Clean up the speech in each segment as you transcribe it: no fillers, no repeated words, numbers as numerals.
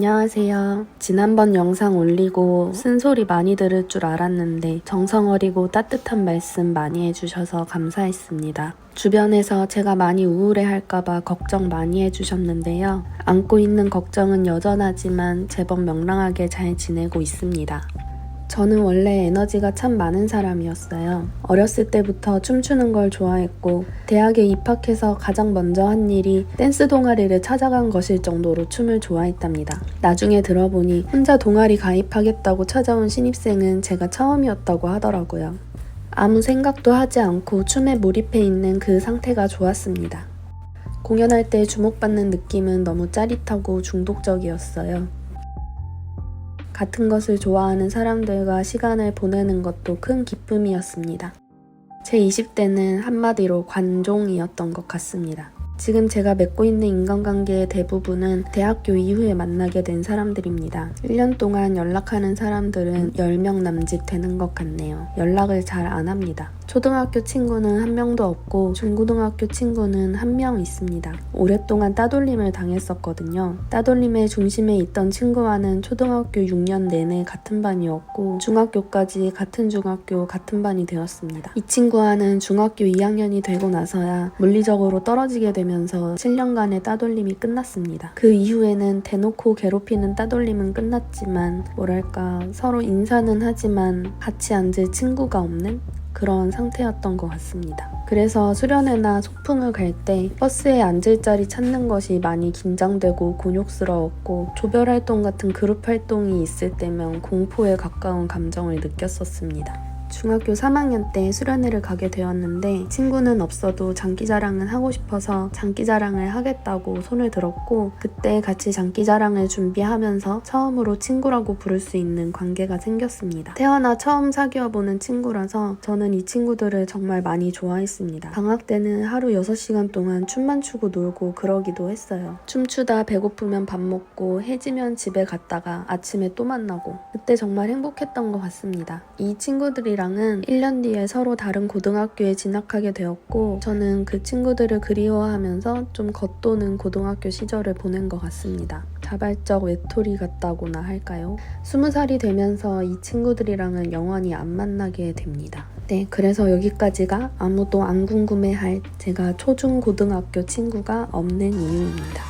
안녕하세요. 지난번 영상 올리고 쓴소리 많이 들을 줄 알았는데 정성어리고 따뜻한 말씀 많이 해주셔서 감사했습니다. 주변에서 제가 많이 우울해할까봐 걱정 많이 해주셨는데요. 안고 있는 걱정은 여전하지만 제법 명랑하게 잘 지내고 있습니다. 저는 원래 에너지가 참 많은 사람이었어요. 어렸을 때부터 춤추는 걸 좋아했고 대학에 입학해서 가장 먼저 한 일이 댄스 동아리를 찾아간 것일 정도로 춤을 좋아했답니다. 나중에 들어보니 혼자 동아리 가입하겠다고 찾아온 신입생은 제가 처음이었다고 하더라고요. 아무 생각도 하지 않고 춤에 몰입해 있는 그 상태가 좋았습니다. 공연할 때 주목받는 느낌은 너무 짜릿하고 중독적이었어요. 같은 것을 좋아하는 사람들과 시간을 보내는 것도 큰 기쁨이었습니다. 제 20대는 한마디로 관종이었던 것 같습니다. 지금 제가 맺고 있는 인간관계의 대부분은 대학교 이후에 만나게 된 사람들입니다. 1년 동안 연락하는 사람들은 10명 남짓 되는 것 같네요. 연락을 잘 안 합니다. 초등학교 친구는 한 명도 없고 중고등학교 친구는 한 명 있습니다. 오랫동안 따돌림을 당했었거든요. 따돌림의 중심에 있던 친구와는 초등학교 6년 내내 같은 반이었고 중학교까지 같은 중학교 같은 반이 되었습니다. 이 친구와는 중학교 2학년이 되고 나서야 물리적으로 떨어지게 되면서 7년간의 따돌림이 끝났습니다. 그 이후에는 대놓고 괴롭히는 따돌림은 끝났지만 뭐랄까 서로 인사는 하지만 같이 앉을 친구가 없는 그런 상태였던 것 같습니다. 그래서 수련회나 소풍을 갈 때 버스에 앉을 자리 찾는 것이 많이 긴장되고 곤욕스러웠고 조별활동 같은 그룹 활동이 있을 때면 공포에 가까운 감정을 느꼈었습니다. 중학교 3학년 때 수련회를 가게 되었는데 친구는 없어도 장기자랑은 하고 싶어서 장기자랑을 하겠다고 손을 들었고 그때 같이 장기자랑을 준비하면서 처음으로 친구라고 부를 수 있는 관계가 생겼습니다. 태어나 처음 사귀어보는 친구라서 저는 이 친구들을 정말 많이 좋아했습니다. 방학 때는 하루 6시간 동안 춤만 추고 놀고 그러기도 했어요. 춤추다 배고프면 밥 먹고 해지면 집에 갔다가 아침에 또 만나고 그때 정말 행복했던 것 같습니다. 이 친구들이랑은 1년 뒤에 서로 다른 고등학교에 진학하게 되었고 저는 그 친구들을 그리워하면서 좀 겉도는 고등학교 시절을 보낸 것 같습니다. 자발적 외톨이 같다고나 할까요? 20살이 되면서 이 친구들이랑은 영원히 안 만나게 됩니다. 네, 그래서 여기까지가 아무도 안 궁금해할 제가 초중고등학교 친구가 없는 이유입니다.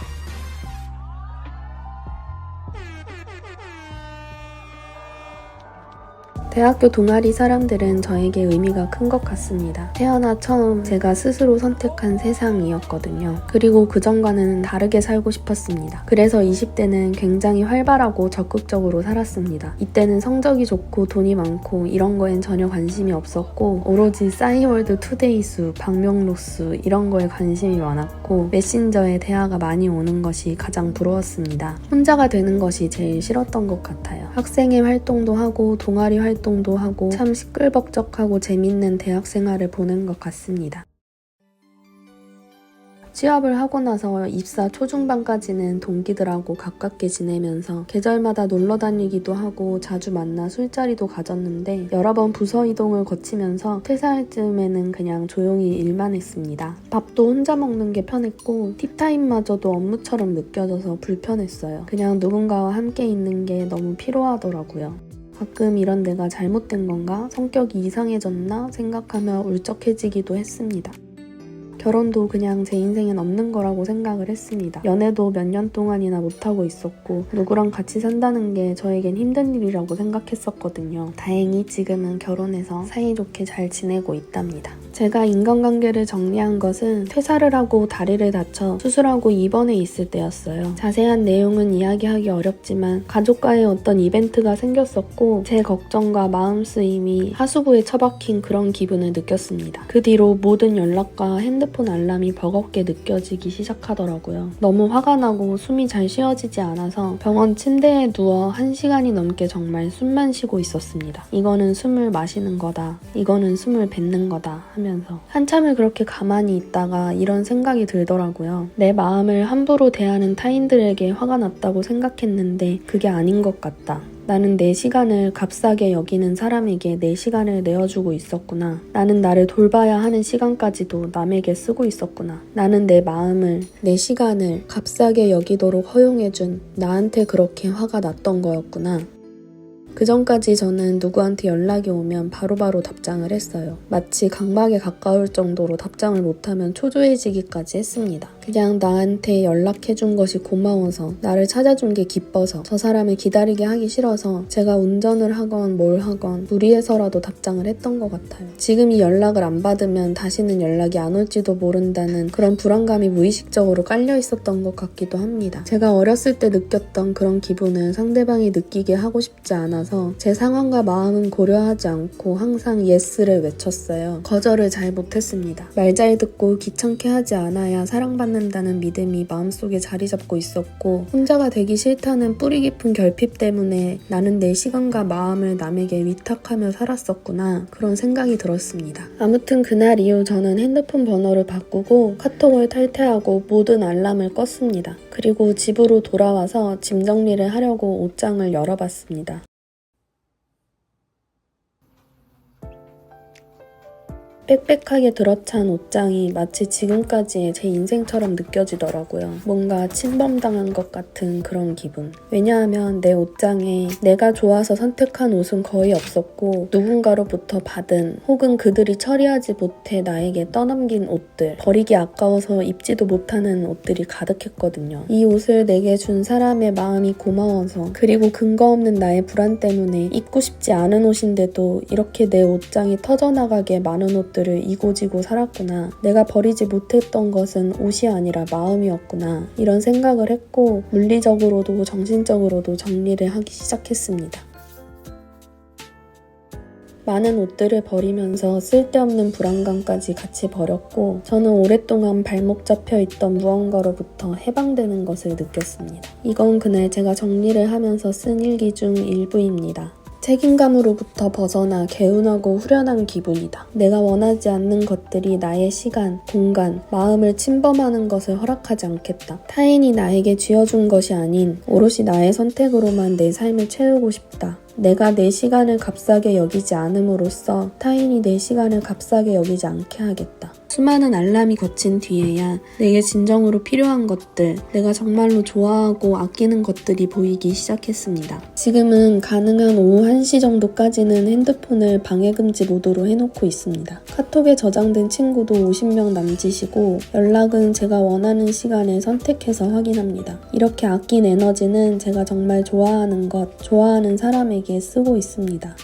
대학교 동아리 사람들은 저에게 의미가 큰 것 같습니다. 태어나 처음 제가 스스로 선택한 세상이었거든요. 그리고 그전과는 다르게 살고 싶었습니다. 그래서 20대는 굉장히 활발하고 적극적으로 살았습니다. 이때는 성적이 좋고 돈이 많고 이런 거엔 전혀 관심이 없었고 오로지 싸이월드 투데이수, 박명록수 이런 거에 관심이 많았고 메신저에 대화가 많이 오는 것이 가장 부러웠습니다. 혼자가 되는 것이 제일 싫었던 것 같아요. 학생회 활동도 하고 동아리 활동도 하고 참 시끌벅적하고 재밌는 대학 생활을 보낸 것 같습니다. 취업을 하고 나서 입사 초중반까지는 동기들하고 가깝게 지내면서 계절마다 놀러 다니기도 하고 자주 만나 술자리도 가졌는데 여러 번 부서 이동을 거치면서 퇴사할 즈음에는 그냥 조용히 일만 했습니다. 밥도 혼자 먹는 게 편했고 팁타임마저도 업무처럼 느껴져서 불편했어요. 그냥 누군가와 함께 있는 게 너무 피로하더라고요. 가끔 이런 내가 잘못된 건가? 성격이 이상해졌나? 생각하며 울적해지기도 했습니다. 결혼도 그냥 제 인생엔 없는 거라고 생각을 했습니다. 연애도 몇 년 동안이나 못하고 있었고 누구랑 같이 산다는 게 저에겐 힘든 일이라고 생각했었거든요. 다행히 지금은 결혼해서 사이좋게 잘 지내고 있답니다. 제가 인간관계를 정리한 것은 퇴사를 하고 다리를 다쳐 수술하고 입원해 있을 때였어요. 자세한 내용은 이야기하기 어렵지만 가족과의 어떤 이벤트가 생겼었고 제 걱정과 마음 쓰임이 하수구에 처박힌 그런 기분을 느꼈습니다. 그 뒤로 모든 연락과 핸드폰 알람이 버겁게 느껴지기 시작하더라고요. 너무 화가 나고 숨이 잘 쉬어지지 않아서 병원 침대에 누워 1시간이 넘게 정말 숨만 쉬고 있었습니다. 이거는 숨을 마시는 거다. 이거는 숨을 뱉는 거다 하면서 한참을 그렇게 가만히 있다가 이런 생각이 들더라고요. 내 마음을 함부로 대하는 타인들에게 화가 났다고 생각했는데 그게 아닌 것 같다. 나는 내 시간을 값싸게 여기는 사람에게 내 시간을 내어주고 있었구나. 나는 나를 돌봐야 하는 시간까지도 남에게 쓰고 있었구나. 나는 내 마음을, 내 시간을 값싸게 여기도록 허용해준 나한테 그렇게 화가 났던 거였구나. 그 전까지 저는 누구한테 연락이 오면 바로바로 답장을 했어요. 마치 강박에 가까울 정도로 답장을 못하면 초조해지기까지 했습니다. 그냥 나한테 연락해준 것이 고마워서, 나를 찾아준 게 기뻐서, 저 사람을 기다리게 하기 싫어서 제가 운전을 하건 뭘 하건 무리해서라도 답장을 했던 것 같아요. 지금 이 연락을 안 받으면 다시는 연락이 안 올지도 모른다는 그런 불안감이 무의식적으로 깔려 있었던 것 같기도 합니다. 제가 어렸을 때 느꼈던 그런 기분을 상대방이 느끼게 하고 싶지 않아서 제 상황과 마음은 고려하지 않고 항상 예스를 외쳤어요. 거절을 잘 못했습니다. 말 잘 듣고 귀찮게 하지 않아야 사랑받는다는 믿음이 마음속에 자리 잡고 있었고, 혼자가 되기 싫다는 뿌리 깊은 결핍 때문에 나는 내 시간과 마음을 남에게 위탁하며 살았었구나, 그런 생각이 들었습니다. 아무튼 그날 이후 저는 핸드폰 번호를 바꾸고 카톡을 탈퇴하고 모든 알람을 껐습니다. 그리고 집으로 돌아와서 짐 정리를 하려고 옷장을 열어봤습니다. 빽빽하게 들어찬 옷장이 마치 지금까지의 제 인생처럼 느껴지더라고요. 뭔가 침범당한 것 같은 그런 기분. 왜냐하면 내 옷장에 내가 좋아서 선택한 옷은 거의 없었고, 누군가로부터 받은 혹은 그들이 처리하지 못해 나에게 떠넘긴 옷들, 버리기 아까워서 입지도 못하는 옷들이 가득했거든요. 이 옷을 내게 준 사람의 마음이 고마워서, 그리고 근거 없는 나의 불안 때문에 입고 싶지 않은 옷인데도 이렇게 내 옷장이 터져나가게 많은 옷들을 이고지고 살았구나. 내가 버리지 못했던 것은 옷이 아니라 마음이었구나. 이런 생각을 했고, 물리적으로도 정신적으로도 정리를 하기 시작했습니다. 많은 옷들을 버리면서 쓸데없는 불안감까지 같이 버렸고, 저는 오랫동안 발목 잡혀있던 무언가로부터 해방되는 것을 느꼈습니다. 이건 그날 제가 정리를 하면서 쓴 일기 중 일부입니다. 책임감으로부터 벗어나 개운하고 후련한 기분이다. 내가 원하지 않는 것들이 나의 시간, 공간, 마음을 침범하는 것을 허락하지 않겠다. 타인이 나에게 쥐어준 것이 아닌 오롯이 나의 선택으로만 내 삶을 채우고 싶다. 내가 내 시간을 값싸게 여기지 않음으로써 타인이 내 시간을 값싸게 여기지 않게 하겠다. 수많은 알람이 거친 뒤에야 내게 진정으로 필요한 것들, 내가 정말로 좋아하고 아끼는 것들이 보이기 시작했습니다. 지금은 가능한 오후 1시 정도까지는 핸드폰을 방해금지 모드로 해놓고 있습니다. 카톡에 저장된 친구도 50명 남짓이고, 연락은 제가 원하는 시간에 선택해서 확인합니다. 이렇게 아낀 에너지는 제가 정말 좋아하는 것, 좋아하는 사람에게 쓰고 있습니다.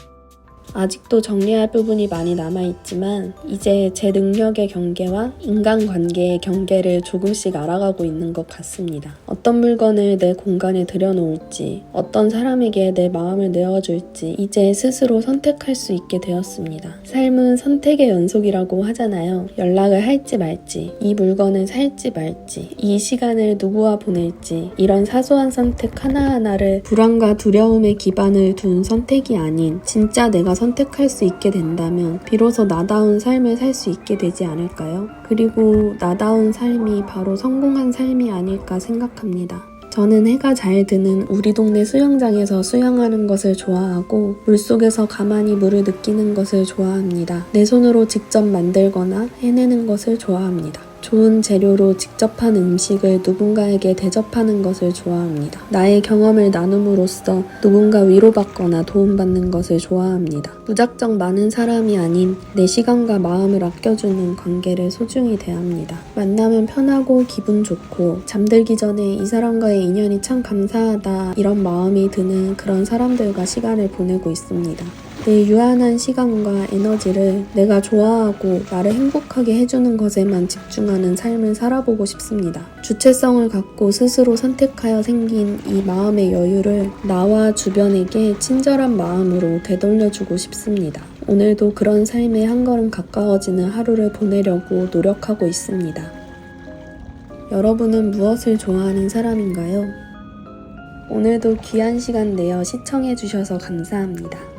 아직도 정리할 부분이 많이 남아있지만 이제 제 능력의 경계와 인간관계의 경계를 조금씩 알아가고 있는 것 같습니다. 어떤 물건을 내 공간에 들여놓을지, 어떤 사람에게 내 마음을 내어줄지 이제 스스로 선택할 수 있게 되었습니다. 삶은 선택의 연속이라고 하잖아요. 연락을 할지 말지, 이 물건을 살지 말지, 이 시간을 누구와 보낼지, 이런 사소한 선택 하나하나를 불안과 두려움에 기반을 둔 선택이 아닌 진짜 내가 선택할 수 있게 된다면 비로소 나다운 삶을 살 수 있게 되지 않을까요? 그리고 나다운 삶이 바로 성공한 삶이 아닐까 생각합니다. 저는 해가 잘 드는 우리 동네 수영장에서 수영하는 것을 좋아하고, 물속에서 가만히 물을 느끼는 것을 좋아합니다. 내 손으로 직접 만들거나 해내는 것을 좋아합니다. 좋은 재료로 직접 한 음식을 누군가에게 대접하는 것을 좋아합니다. 나의 경험을 나눔으로써 누군가 위로받거나 도움받는 것을 좋아합니다. 무작정 많은 사람이 아닌 내 시간과 마음을 아껴주는 관계를 소중히 대합니다. 만나면 편하고 기분 좋고, 잠들기 전에 이 사람과의 인연이 참 감사하다, 이런 마음이 드는 그런 사람들과 시간을 보내고 있습니다. 내 유한한 시간과 에너지를 내가 좋아하고 나를 행복하게 해주는 것에만 집중하는 삶을 살아보고 싶습니다. 주체성을 갖고 스스로 선택하여 생긴 이 마음의 여유를 나와 주변에게 친절한 마음으로 되돌려주고 싶습니다. 오늘도 그런 삶에 한 걸음 가까워지는 하루를 보내려고 노력하고 있습니다. 여러분은 무엇을 좋아하는 사람인가요? 오늘도 귀한 시간 내어 시청해주셔서 감사합니다.